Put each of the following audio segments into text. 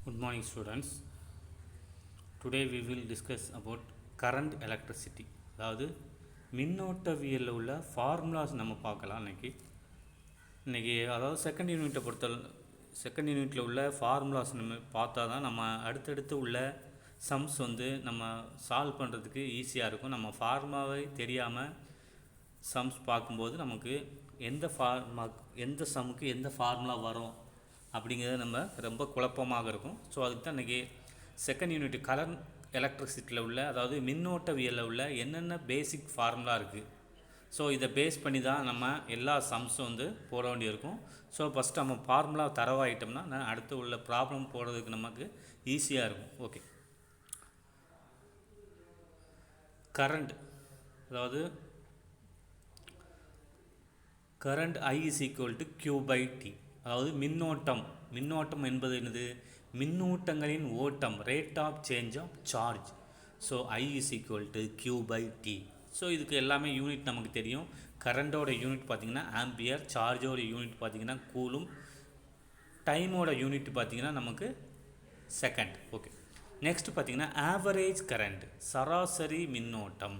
Good morning, students. Today we will discuss about current electricity. அதாவது மின்னோட்டவியலில் உள்ள formulas நம்ம பார்க்கலாம் இன்றைக்கி அதாவது செகண்ட் யூனிட்டில் உள்ள ஃபார்முலாஸ் நம்ம பார்த்தா தான் நம்ம அடுத்தடுத்து உள்ள சம்ஸ் நம்ம சால்வ் பண்ணுறதுக்கு ஈஸியாக இருக்கும். நம்ம ஃபார்முலாவே தெரியாமல் சம்ஸ் பார்க்கும்போது நமக்கு எந்த சம்முக்கு எந்த ஃபார்முலா வரும் அப்படிங்கிறது நம்ம ரொம்ப குழப்பமாக இருக்கும். ஸோ அதுக்கு தான் இன்றைக்கி செகண்ட் யூனிட் கரண்ட் எலக்ட்ரிசிட்டியில் உள்ள அதாவது மின்னோட்டவியலில் உள்ள என்னென்ன பேசிக் ஃபார்முலா இருக்குது. ஸோ இதை பேஸ் பண்ணி தான் நம்ம எல்லா சம்ஸும் போட வேண்டியிருக்கும். ஸோ ஃபஸ்ட்டு நம்ம ஃபார்முலா தரவாயிட்டோம்னா அடுத்து உள்ள ப்ராப்ளம் போடுறதுக்கு நமக்கு ஈஸியாக இருக்கும். ஓகே, கரண்ட் அதாவது current I is equal to Q/T. அதாவது மின்னோட்டம் என்பது என்னது? மின்னூட்டங்களின் ஓட்டம், rate of change of charge. So I is equal to Q/T. So இதுக்கு எல்லாமே யூனிட் நமக்கு தெரியும். கரண்டோட யூனிட் பார்த்திங்கன்னா ஆம்பியர், சார்ஜோட யூனிட் பார்த்திங்கன்னா கூலும், டைமோட யூனிட் பார்த்திங்கன்னா நமக்கு செகண்ட். ஓகே, நெக்ஸ்ட் பார்த்திங்கன்னா ஆவரேஜ் கரண்ட், சராசரி மின்னோட்டம்.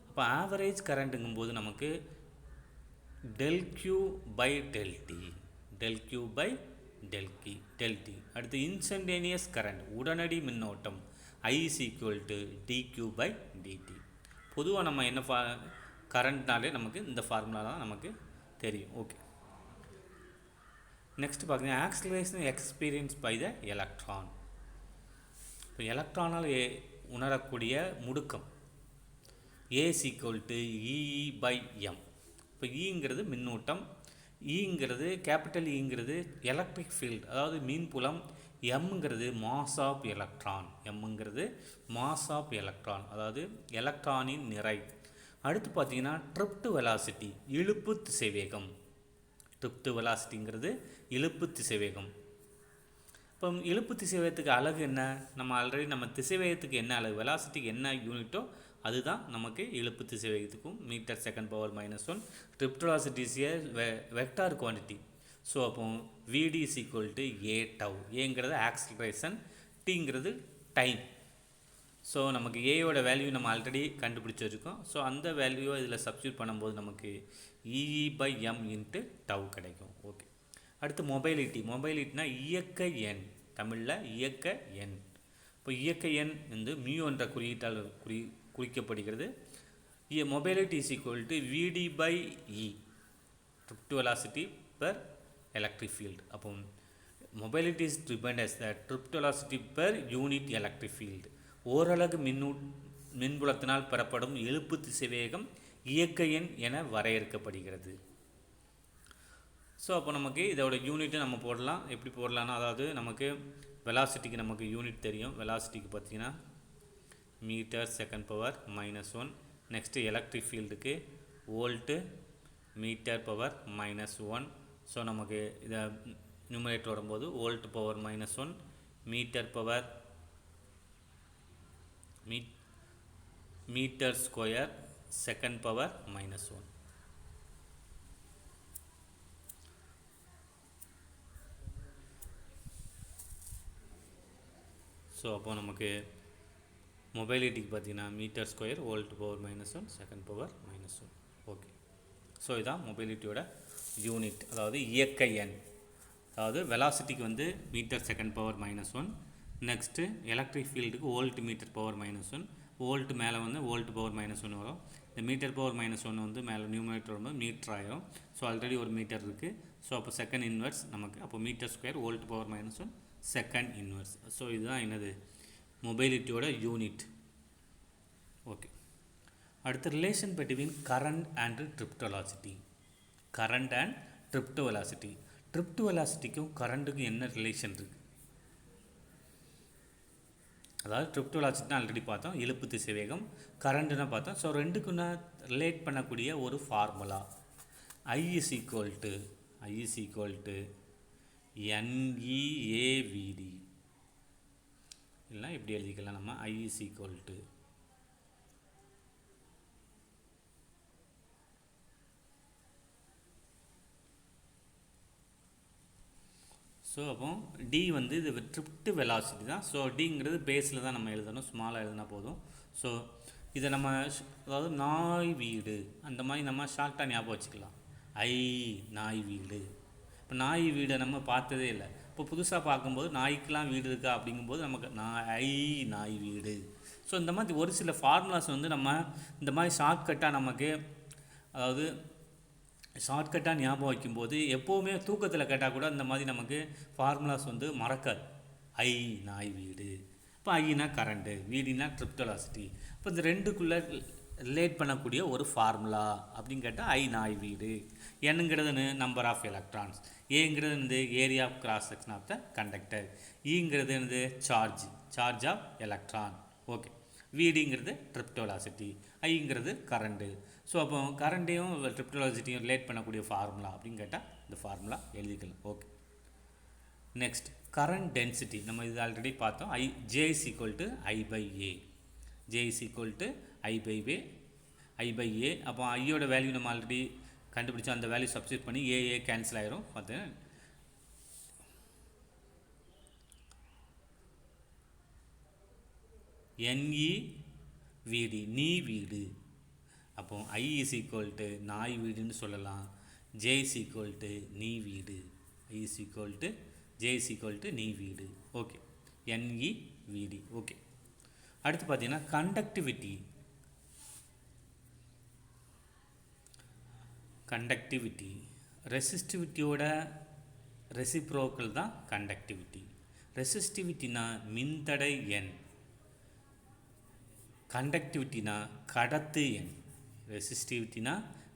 அப்போ ஆவரேஜ் கரண்ட்டுங்கும்போது நமக்கு del Q/del T. அடுத்து இன்ஸ்டன்டேனியஸ் கரண்ட், உடனடி மின்னோட்டம், I is equal to dQ/dt. பொதுவாக நம்ம என்ன கரண்ட்னாலே நமக்கு இந்த ஃபார்முலா தான் நமக்கு தெரியும். ஓகே, நெக்ஸ்ட் பார்த்தீங்கன்னா acceleration experience by the electron. இப்போ எலக்ட்ரானால் உணரக்கூடிய முடுக்கம் A is equal to E/m. இப்போ ஈங்கிறது மின்னூட்டம், ஈங்கிறது கேபிட்டல் ஈங்கிறது எலக்ட்ரிக் ஃபீல்டு அதாவது மீன்புலம், எம்ங்கிறது மாஸ் ஆஃப் எலக்ட்ரான் அதாவது எலக்ட்ரானின் நிறை. அடுத்து பார்த்தீங்கன்னா ட்ரிப்ட் வெலாசிட்டி, இழுப்பு திசைவேகம். ட்ரிப்ட் வெலாசிட்டிங்கிறது இழுப்பு திசைவேகம். இப்போ இழுப்பு திசைவேகத்துக்கு அலகு என்ன? நம்ம ஆல்ரெடி நம்ம திசைவேகத்துக்கு என்ன அலகு, வெலாசிட்டிக்கு என்ன யூனிட்டோ அதுதான் நமக்கு இழுப்பு திசைவேகத்துக்கும் metre second power -1. Drift velocity is a vector quantity. So அப்போ VD is equal to A/τ. ஏங்கிறது ஆக்சிலரேஷன், Tங்கிறது டைம். ஸோ நமக்கு ஏயோட வேல்யூ நம்ம ஆல்ரெடி கண்டுபிடிச்சி வச்சுருக்கோம். ஸோ அந்த வேல்யூவை இதில் சப்ஸ்டியூட் பண்ணும்போது நமக்கு E/m × τ கிடைக்கும். ஓகே, அடுத்து மொபைலிட்டினா இயக்க எண், தமிழில் இயக்க எண். இப்போ இயக்க எண் மியூ என்ற குறியீட்டால் குறிக்கப்படுகிறது. Mobility is equal to VD/E, drift velocity per electric field. அப்போ mobility is depend as the drift velocity per unit electric field. ஓரலகு மின்புலத்தினால் பெறப்படும் இழுப்பு திசைவேகம் இயக்க எண் என வரையறுக்கப்படுகிறது. ஸோ அப்போ நமக்கு இதோட யூனிட்டு நம்ம போடலாம். எப்படி போடலான்னா, அதாவது நமக்கு வெலாசிட்டிக்கு நமக்கு யூனிட் தெரியும். வெலாசிட்டிக்கு பார்த்திங்கன்னா metre second power -1. Next electric ஃபீல்டுக்கு வோல்ட்டு மீட்டர் பவர் -1. ஸோ நமக்கு இதை நியூமரேட்டர் வரும்போது volt power -1 metre power metre square second power -1. So அப்போ நமக்கு மொபைலிட்டிக்கு பார்த்திங்கன்னா metre square volt power -1 second power -1. Okay, so இதான் மொபைலிட்டியோட யூனிட், அதாவது இயக்க எண். அதாவது வெலாசிட்டிக்கு metre second power -1. Next electric ஃபீல்டுக்கு வோல்ட் மீட்டர் பவர் -1. வோல்ட் மேலே வோல்ட் பவர் -1 வரும். இந்த மீட்டர் பவர் -1 மேலே நியூமரேட்டர் வரும்போது மீட்டர் ஆயிரும். ஸோ ஆல்ரெடி ஒரு மீட்டர் இருக்குது. ஸோ அப்போ செகண்ட் இன்வெர்ஸ் நமக்கு அப்போ metre square volt power -1 second inverse. So இதுதான் என்னது மொபைலிட்டியோட யூனிட். ஓகே, அடுத்த relation between current and drift velocity. Current and drift velocity. Drift வெலாசிட்டிக்கும் கரண்ட்டுக்கும் என்ன ரிலேஷன் இருக்குது? அதாவது ட்ரிப்ட் வெலாசிட்டினா ஆல்ரெடி பார்த்தோம், இழுப்பு திசைவேகம். கரண்ட்டுனா பார்த்தோம். ஸோ ரெண்டுக்கும் ரிலேட் பண்ணக்கூடிய ஒரு formula I is equal to NEAVD. இல்லைனா இப்படி எழுதிக்கலாம் நம்ம I is equal to so அப்போ டி வந்து இது ட்ரிப்ட் வெலாசிட்டி தான். ஸோ டிங்கிறது பேஸில் தான் நம்ம எழுதணும், ஸ்மாலாக எழுதினா போதும். ஸோ இதை நம்ம அதாவது நாய் வீடு அந்த மாதிரி நம்ம ஷார்ட்டாக ஞாபகம் வச்சுக்கலாம். ஐ நாய் வீடு. இப்போ நாய் வீடை நம்ம பார்த்ததே இல்லை. இப்போ புதுசாக பார்க்கும்போது நாய்க்கெலாம் வீடு இருக்கா அப்படிங்கும்போது நமக்கு நாய் வீடு. ஸோ இந்த மாதிரி ஒரு சில ஃபார்முலாஸ் வந்து நம்ம இந்த மாதிரி ஷார்ட்கட்டாக நமக்கு அதாவது ஷார்ட்கட்டாக ஞாபகம் வைக்கும்போது எப்போவுமே தூக்கத்தில் கேட்டால் கூட இந்த மாதிரி நமக்கு ஃபார்முலாஸ் வந்து மறக்காது. ஐ நாய் வீடு. இப்போ ஐனா கரண்ட்டு, வீடுனா ட்ரிப்ட் வெலாசிட்டி. இப்போ இந்த ரெண்டுக்குள்ளே ரிலேட் பண்ணக்கூடிய ஒரு ஃபார்முலா அப்படின்னு கேட்டால் ஐ நாய் வீடு. என்னங்கிறது நம்பர் ஆஃப் எலக்ட்ரான்ஸ், ஏங்கிறது வந்து area of cross section of the conductor, ஈங்கிறது வந்து சார்ஜ் ஆஃப் எலக்ட்ரான். ஓகே. வீடுங்கிறது ட்ரிப்ட் வெலாசிட்டி, ஐங்கிறது கரண்ட்டு. ஸோ அப்போ கரண்ட்டையும் ட்ரிப்ட் வெலாசிட்டியும் ரிலேட் பண்ணக்கூடிய ஃபார்முலா அப்படின்னு கேட்டால் இந்த ஃபார்முலா எழுதிக்கலாம். ஓகே. நெக்ஸ்ட் கரண்ட் டென்சிட்டி நம்ம இது ஆல்ரெடி பார்த்தோம். J is equal to I/A. J is equal to I/A. அப்போ ஐயோட வேல்யூ நம்ம ஆல்ரெடி கண்டுபிடிச்சோம். அந்த வேல்யூ சப்ஸ்டிட் பண்ணி ஏ கேன்சல் ஆயிரும். பார்த்து NEVD நீ வீடு. அப்போ I is equal to நாய் வீடுன்னு சொல்லலாம். J is equal to நீ வீடு. I is equal to J is equal to நீ வீடு. ஓகே. NEVD. ஓகே. அடுத்து பார்த்தீங்கன்னா கண்டக்டிவிட்டி ரெசிஸ்டிவிட்டியோட ரெசிப்ரோக்கல் தான் கண்டக்டிவிட்டி. ரெசிஸ்டிவிட்டினா மின்தடை எண், கண்டக்டிவிட்டினா கடத்து எண். ரெசிஸ்டிவிட்டினா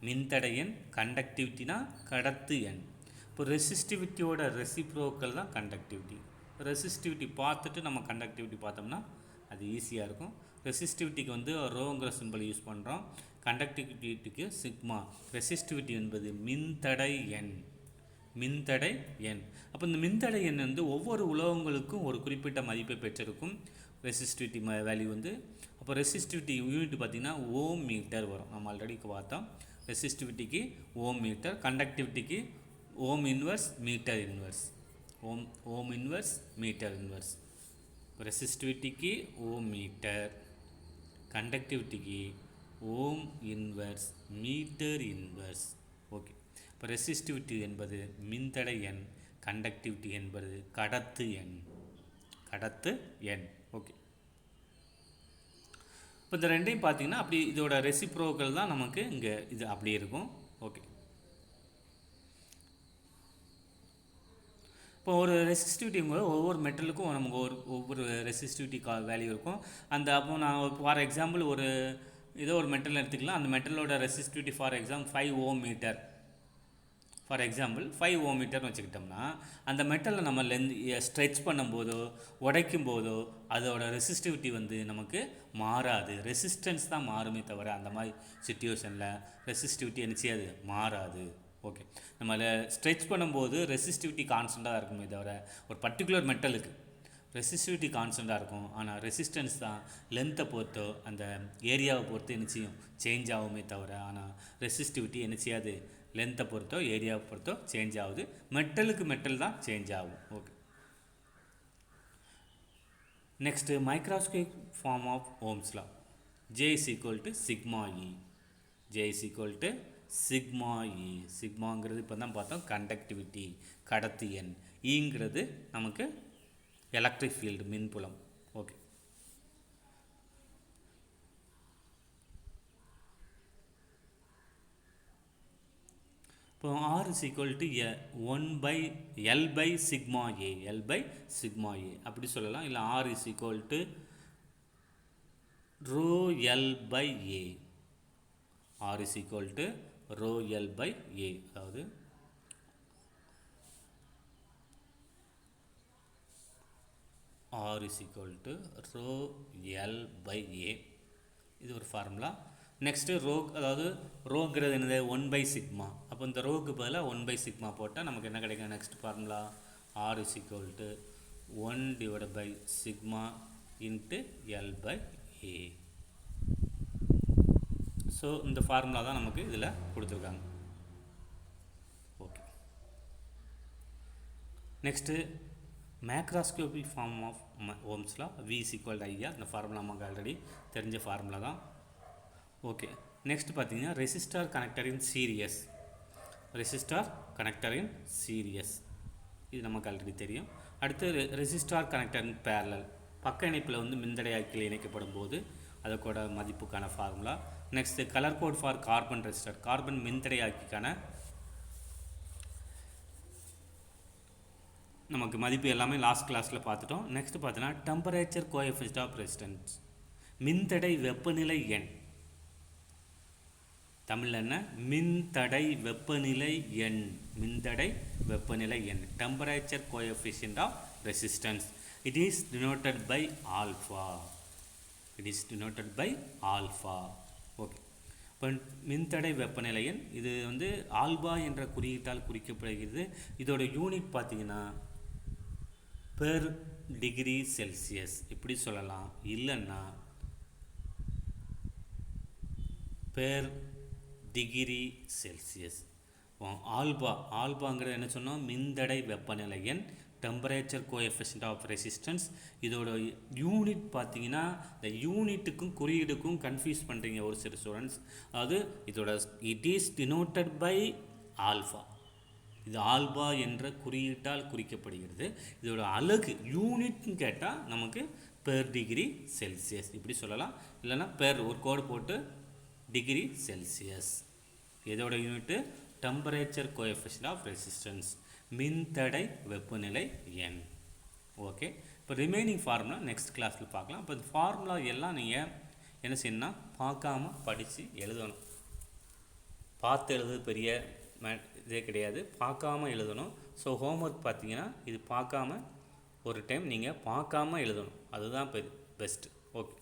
மின்தடை எண், கண்டக்டிவிட்டினா கடத்து எண். இப்போ ரெசிஸ்டிவிட்டியோட ரெசிப்ரோக்கல் தான் கண்டக்டிவிட்டி. ரெசிஸ்டிவிட்டி பார்த்துட்டு நம்ம கண்டக்டிவிட்டி பார்த்தோம்னா அது ஈஸியாக இருக்கும். ரெசிஸ்டிவிட்டிக்கு வந்து ரோங்கிற சிம்பிள் யூஸ் பண்ணுறோம், கண்டக்டிவிட்டிக்கு சிக்மா. ரெசிஸ்டிவிட்டி என்பது மின்தடை எண். அப்போ இந்த மின்தடை எண் வந்து ஒவ்வொரு உலோகங்களுக்கும் ஒரு குறிப்பிட்ட மதிப்பை பெற்றிருக்கும். ரெசிஸ்டிவிட்டி வேல்யூ வந்து அப்போ ரெசிஸ்டிவிட்டி யூனிட் பார்த்திங்கன்னா ஓம் மீட்டர் வரும். நம்ம ஆல்ரெடி பார்த்தோம். ரெசிஸ்டிவிட்டிக்கு ஓம் மீட்டர், கண்டக்டிவிட்டிக்கு ஓம் இன்வர்ஸ் மீட்டர் இன்வர்ஸ். ஓம் இன்வர்ஸ் மீட்டர் இன்வர்ஸ். ரெசிஸ்டிவிட்டிக்கு ஓம் மீட்டர், கண்டக்டிவிட்டிக்கு ஓம் இன்வர்ஸ் மீட்டர் இன்வர்ஸ். ஓகே. இப்போ ரெசிஸ்டிவிட்டி என்பது மின்தடை எண், கண்டக்டிவிட்டி என்பது கடத்து எண். ஓகே. இப்போ இந்த ரெண்டையும் பார்த்தீங்கன்னா அப்படி இதோட ரெசிப்ரோக்கல் தான் நமக்கு இங்கே இது அப்படி இருக்கும். ஓகே. இப்போ ஒரு ரெசிஸ்டிவிட்டிங்கும்போது ஒவ்வொரு மெட்டலுக்கும் நமக்கு ஒவ்வொரு ரெசிஸ்டிவிட்டி வேல்யூ இருக்கும். அப்போ நான் ஃபார் எக்ஸாம்பிள் ஏதோ ஒரு மெட்டல் எடுத்துக்கலாம். அந்த மெட்டலோட resistivity for example 5 ohm metre. For example 5 ohm மீட்டர்னு வச்சுக்கிட்டோம்னா அந்த மெட்டலை நம்ம ஸ்ட்ரெச் பண்ணும்போதோ உடைக்கும் போதோ அதோட ரெசிஸ்டிவிட்டி வந்து நமக்கு மாறாது. ரெசிஸ்டன்ஸ் தான் மாறுமே தவிர அந்த மாதிரி சிச்சுவேஷனில் ரெசிஸ்டிவிட்டி என்ன செய்யாது, மாறாது. ஓகே. நம்ம ஸ்ட்ரெச் பண்ணும்போது ரெசிஸ்டிவிட்டி கான்ஸ்டண்ட்டாக தான் இருக்குமே தவிர ஒரு பர்டிகுலர் மெட்டலுக்கு ரெசிஸ்டிவிட்டி கான்ஸ்டண்ட்டாக இருக்கும். ஆனால் ரெசிஸ்டன்ஸ் தான் லென்த்தை பொறுத்தோ அந்த ஏரியாவை பொறுத்து என்ன செய்யும், சேஞ்ச் ஆகுமே தவிர. ஆனால் ரெசிஸ்டிவிட்டி என்ன செய்யாது, லென்த்தை பொறுத்தோ ஏரியாவை பொறுத்தோ சேஞ்ச் ஆகுது. மெட்டலுக்கு மெட்டல் தான் சேஞ்ச் ஆகும். Okay. Next microscopic form of ohms law. J is equal to sigma E. J is equal to sigma E. சிக்மாங்கிறது இப்போ தான் பார்த்தோம் கண்டக்டிவிட்டி, கடத்து எண். ஈங்கிறது நமக்கு எலக்ட்ரிக் ஃபீல்டு, மின்புலம். ஓகே. இப்போ R is equal to 1/L/σA. L/σA அப்படி சொல்லலாம். இல்லை R is equal to ρL/A. R is equal to ρL/A. அதாவது R is equal to ρL/A. இது ஒரு ஃபார்முலா. நெக்ஸ்ட்டு அதாவது ரோங்கிறது என்னது 1/σ. அப்போ இந்த ரோக்கு பதிலாக 1/σ போட்டால் நமக்கு என்ன கிடைக்கும்? Next formula R is equal to 1/σ × L/A. So இந்த ஃபார்முலா தான் நமக்கு இதில் கொடுத்துருக்காங்க. Okay. Next macroscopic form of ohms law V is equal to IR. இந்த ஃபார்முலா நமக்கு ஆல்ரெடி தெரிஞ்ச ஃபார்முலா தான். ஓகே, நெக்ஸ்ட் பார்த்தீங்கன்னா resistor connector in series. Resistor connector in series இது நமக்கு ஆல்ரெடி தெரியும். அடுத்து ரெசிஸ்டார் கனெக்டர் இன் பேரலல், பக்க இணைப்பில் வந்து மின்தடையாக்கில் இணைக்கப்படும் போது அதோட மதிப்புக்கான formula. Next colour code for carbon resistor, carbon மின்தடையாக்கிக்கான நமக்கு மதிப்பு எல்லாமே லாஸ்ட் கிளாஸில் பார்த்துட்டோம். நெக்ஸ்ட் பார்த்தீங்கன்னா டெம்பரேச்சர் கோஎஃபிஷியன்ட் ஆஃப் ரெசிஸ்டன்ஸ், மின்தடை வெப்பநிலை எண். தமிழில் என்ன? மின்தடை வெப்பநிலை எண். மின்தடை வெப்பநிலை எண், temperature coefficient of resistance. It is denoted by alpha. It is denoted by alpha. Okay, இப்போ மின்தடை வெப்பநிலை எண் இது வந்து ஆல்பா என்ற குறியீட்டால் குறிக்கப்படுகிறது. இதோட யூனிட் பார்த்தீங்கன்னா பெர் டிகிரி செல்சியஸ் இப்படி சொல்லலாம், இல்லைன்னா பெர் டிகிரி செல்சியஸ். ஆல்பாங்கிறது என்ன சொன்னோம்? மின்தடை வெப்பநிலை எண், டெம்பரேச்சர் கோஎஃபிஷியன்ட் ஆஃப் ரெசிஸ்டன்ஸ். இதோட யூனிட் பார்த்தீங்கன்னா இந்த யூனிட்டுக்கும் குறியீடுக்கும் கன்ஃபியூஸ் பண்ணுறீங்க ஒரு சில ஸ்டூடெண்ட்ஸ். அதாவது இதோட it is denoted by alpha. இது ஆல்பா என்ற குறியீட்டால் குறிக்கப்படுகிறது. இதோட அலகு யூனிட்னு கேட்டால் நமக்கு பெர் டிகிரி செல்சியஸ் இப்படி சொல்லலாம், இல்லைன்னா பெர் ஒரு கோடு போட்டு டிகிரி செல்சியஸ். இதோட unit temperature coefficient of resistance, மின்தடை வெப்பநிலை எண். ஓகே, இப்போ ரிமைனிங் ஃபார்முலா நெக்ஸ்ட் கிளாஸில் பார்க்கலாம். இப்போ இந்த ஃபார்முலா எல்லாம் நீங்கள் என்ன செய்யணும்னா பார்க்காம படித்து எழுதணும். பார்த்து எழுதுறது பெரிய இதே கிடையாது, பார்க்காம எழுதணும். ஸோ ஹோம்ஒர்க் பார்த்தீங்கன்னா இது பார்க்காம ஒரு டைம் நீங்கள் பார்க்காம எழுதணும், அதுதான் பெஸ்ட்டு. ஓகே.